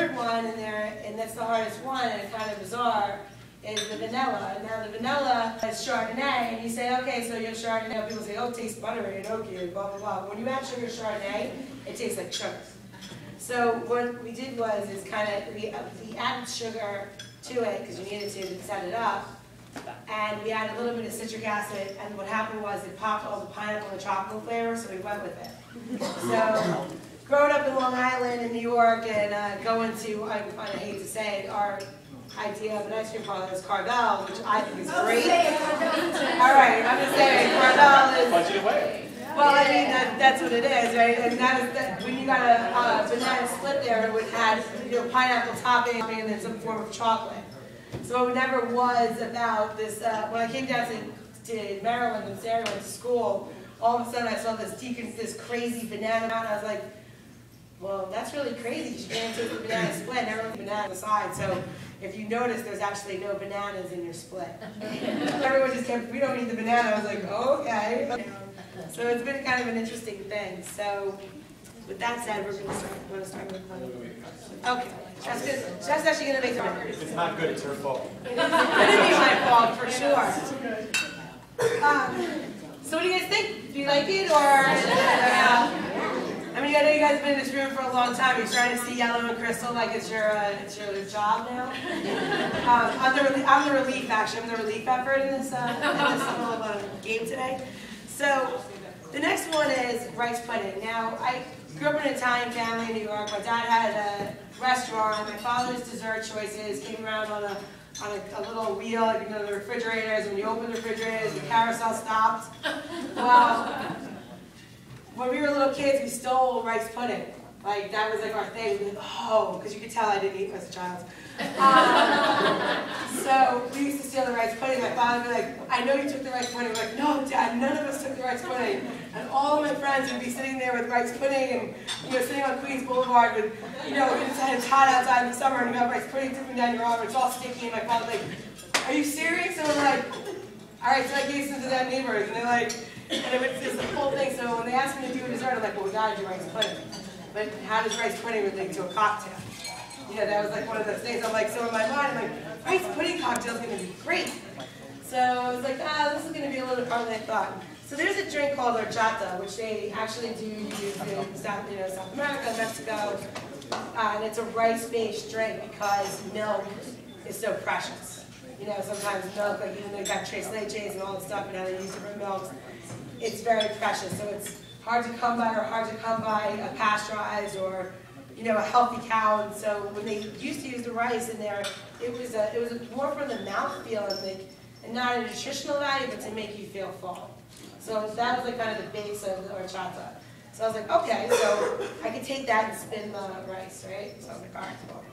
third one in there, and that's the hardest one, and it's kind of bizarre, is the vanilla. Now the vanilla is Chardonnay, and you say, okay, so you're Chardonnay. People say, oh, it tastes buttery and oaky, blah, blah, blah. When you add sugar Chardonnay, it tastes like sugar. So what we did was, we added sugar to it, because you needed to set it up, and we added a little bit of citric acid, and what happened was it popped all the pineapple and chocolate flavor, so we went with it. So, growing up in Long Island in New York, and going to, I hate to say it, our idea of an ice cream parlor is Carvel, which I think is great. All right, I'm just saying Carvel is. Punch it away. Well, I mean that's what it is, right? And when you got a banana split there, it would have pineapple topping and then some form of chocolate. So it never was about this. When I came down to Maryland and Sarah went to school, all of a sudden I saw this crazy banana, and I was like, well, that's really crazy. You should get into the banana split, and everyone's banana on the side. So if you notice, there's actually no bananas in your split. Everyone just kept, we don't need the banana. I was like, oh, okay. So it's been kind of an interesting thing. So with that said, we're going to start with okay. That's good. That's actually going to make it. If it's not good, it's her fault. It's going to be my fault for sure. So what do you guys think? Do you like it or? I mean, I know you guys have been in this room for a long time. You're starting to see yellow and crystal like it's your job now. I'm the relief, actually. I'm the relief effort in this little game today. So the next one is rice pudding. Now, I grew up in an Italian family in New York. My dad had a restaurant. My father's dessert choices came around on a little wheel, like you know, the refrigerators. When you open the refrigerators, the carousel stopped. Well, when we were little kids, we stole rice pudding. Like, that was like our thing. We'd be like, oh, because you could tell I didn't eat as a child. So we used to steal the rice pudding. My father would be like, I know you took the rice pudding. We're like, no, Dad, none of us took the rice pudding. And all of my friends would be sitting there with rice pudding and, sitting on Queens Boulevard with, it's hot outside in the summer and you have rice pudding dripping down your arm and it's all sticky. And my father's like, are you serious? And I'm like, all right, so I gave some to that neighbors. And they're like, and it was just the whole thing. So when they asked me to do a dessert, I'm like, well, we got to do rice pudding. But how does rice pudding relate to a cocktail? That was like one of those things. I'm like, so in my mind, I'm like, rice pudding cocktail is going to be great. So I was like, this is going to be a little harder than I thought. So there's a drink called horchata, which they actually do use in South America, Mexico, and it's a rice-based drink because milk is so precious. Sometimes milk, like even though you've got tres leches and all the stuff and how they use different milks, it's very precious. So it's hard to come by a pasteurized or a healthy cow. And so when they used to use the rice in there, it was more for the mouthfeel and not a nutritional value, but to make you feel full. So that was like kind of the base of the horchata. So I was like, okay, so I could take that and spin the rice, right? So I was like, all right, cool.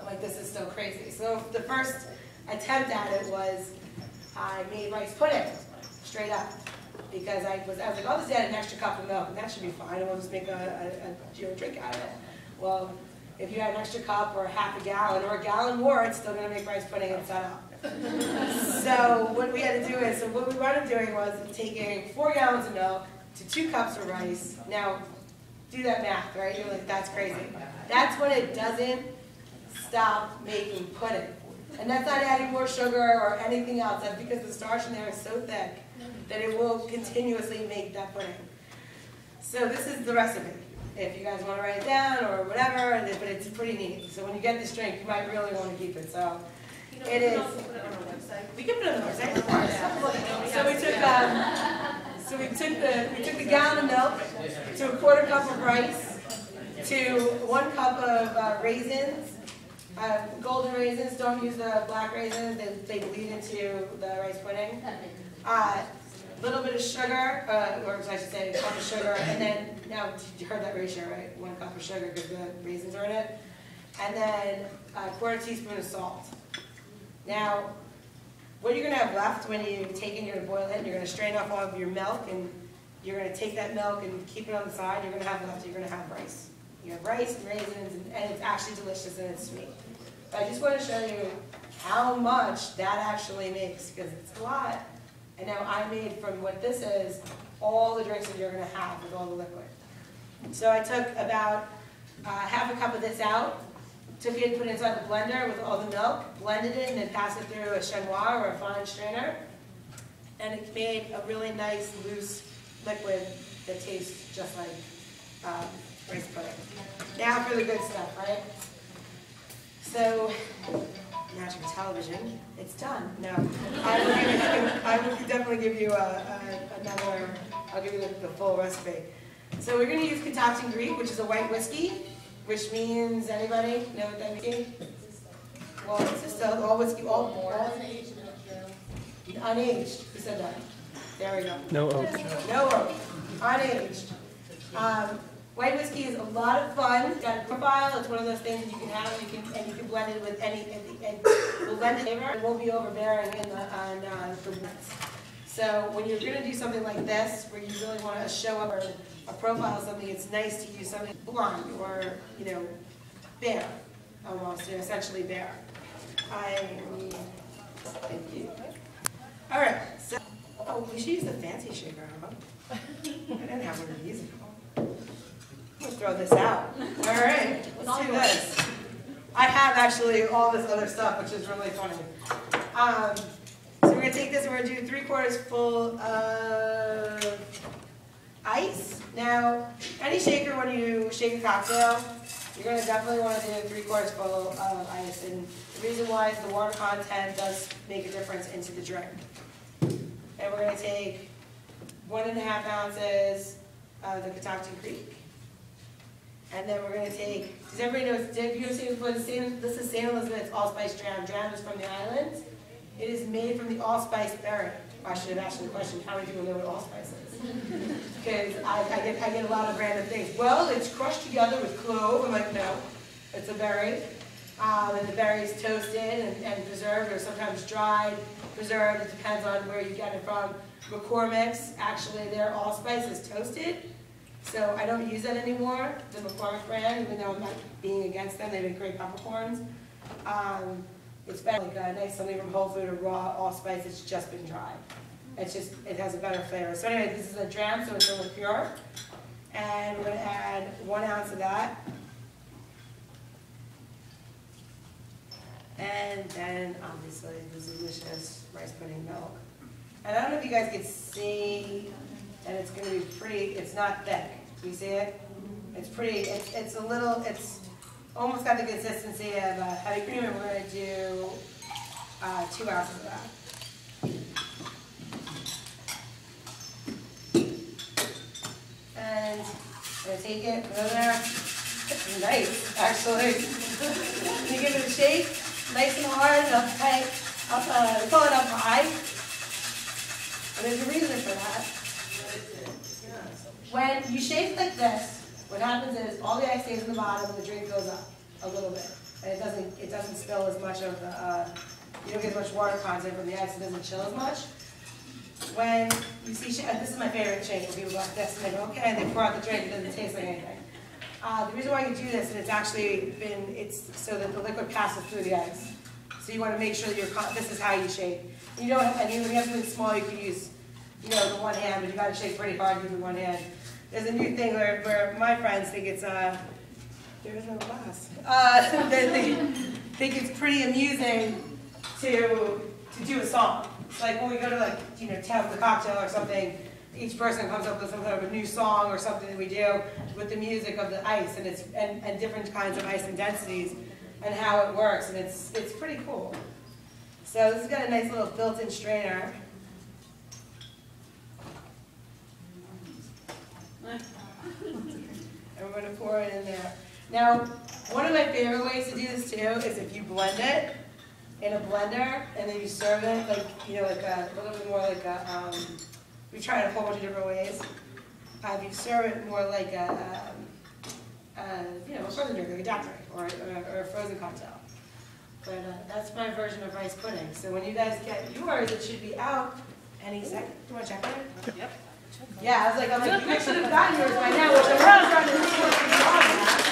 I'm like, this is so crazy. So the first attempt at it was I made rice pudding, straight up. Because I was like, I'll just add an extra cup of milk, and that should be fine, and we'll just make a drink out of it. Well, if you add an extra cup or half a gallon or a gallon more, it's still going to make rice pudding and set up. So what we had to do is, what we wound up doing was taking 4 gallons of milk to 2 cups of rice. Now, do that math, right? You're like, that's crazy. That's when it doesn't stop making pudding. And that's not adding more sugar or anything else. That's because the starch in there is so thick that it will continuously make that pudding. So this is the recipe. If you guys want to write it down or whatever, but it's pretty neat. So when you get this drink, you might really want to keep it. So it is. We can put it on the website, of course. So we took the gallon of milk to a 1/4 cup of rice to 1 cup of raisins. Golden raisins. Don't use the black raisins; they bleed into the rice pudding. Little bit of sugar, or I should say a cup of sugar, and then, now you heard that ratio, right? 1 cup of sugar because the raisins are in it. And then a 1/4 teaspoon of salt. Now, what you're going to have left when you take it, you're going to boil it, you're going to strain off all of your milk, and you're going to take that milk and keep it on the side. You're going to have left, you're going to have rice. You have rice and raisins, and it's actually delicious and it's sweet. But I just want to show you how much that actually makes, because it's a lot. And now I made from what this is all the drinks that you're going to have with all the liquid. So I took about half a cup of this out, took it and put it inside the blender with all the milk, blended it, and then passed it through a chenois or a fine strainer. And it made a really nice, loose liquid that tastes just like rice pudding. Now for the good stuff, right? So, natural television, it's done. No, I will definitely give you another, I'll give you the full recipe. So we're going to use concoction Greek, which is a white whiskey, which means, anybody know what that means? Well, it's just all whiskey, all unaged. Who said that? There we go. No oak. No oak. Unaged. White whiskey is a lot of fun. It's got a profile. It's one of those things that you can have, and you can blend it with any, and we'll blend it flavor. It won't be overbearing on the blends. So when you're going to do something like this, where you really want to show up or a profile of something, it's nice to use something blonde or, you know, bare, almost, you know, essentially bare. Thank you. All right. So, oh, we should use the fancy shaker, huh? I didn't have one of these. I'm going to throw this out. All right, let's do this. I have actually all this other stuff, which is really funny. So we're going to take this and we're going to do 3/4 full of ice. Now, any shaker, when you shake a cocktail, you're going to definitely want to do 3/4 full of ice. And the reason why is the water content does make a difference into the drink. And we're going to take 1.5 ounces of the concoction Greek. And then we're going to take, does everybody know, this is St. Elizabeth's allspice dram. Dram is from the islands. It is made from the allspice berry. I should have asked you the question, how many people know what allspice is? Because I get a lot of random things. Well, it's crushed together with clove. I'm like, no, it's a berry. And the berry is toasted and preserved, or sometimes dried, preserved. It depends on where you get it from. McCormick's, actually, their allspice is toasted. So I don't use that anymore, the McCormick brand, even though I'm not being against them. They make great peppercorns. It's better like a nice something from Whole Food or raw allspice. It's just been dried. It's just, it has a better flavor. So anyway, this is a dram, so it's a little pure. And we're going to add 1 ounce of that. And then obviously the delicious rice pudding milk. And I don't know if you guys can see, and it's going to be pretty, it's not thick. Do you see it? It's pretty, it's a little, it's almost got the consistency of heavy cream, and we're going to do 2 ounces of that. And I'm going to take it, put it in there. It's nice, actually. You give it a shake, nice and hard, pull it up high. And there's a reason for that. When you shake like this, what happens is all the ice stays in the bottom and the drink goes up a little bit. And it doesn't spill as much of the, you don't get as much water content from the ice, it doesn't chill as much. When you see, this is my favorite shake, where people go like this and they go, okay, and they pour out the drink, it doesn't taste like anything. The reason why you do this, and it's actually been, it's so that the liquid passes through the ice. So you want to make sure that this is how you shake. You don't, and when you have something small, you can use, you know, the one hand, but you got to shake pretty hard using one hand. There's a new thing where my friends think it's, there's no glass. They think it's pretty amusing to do a song. It's like when we go to, like, you know, have the cocktail or something, each person comes up with some kind of a new song or something that we do with the music of the ice, and it's and different kinds of ice and densities and how it works, and it's pretty cool. So this has got a nice little built-in strainer. And we're going to pour it in there. Now, one of my favorite ways to do this too is if you blend it in a blender and then you serve it like, you know, like a little bit more like a, we tried a whole bunch of different ways. If you serve it more like a you know, a frozen drink, like a daiquiri or a frozen cocktail. But that's my version of rice pudding. So when you guys get yours, it should be out any second. Do you want to check it? Yep. Yeah, I'm like, you guys should have gotten yours by now, which I'm not trying to do.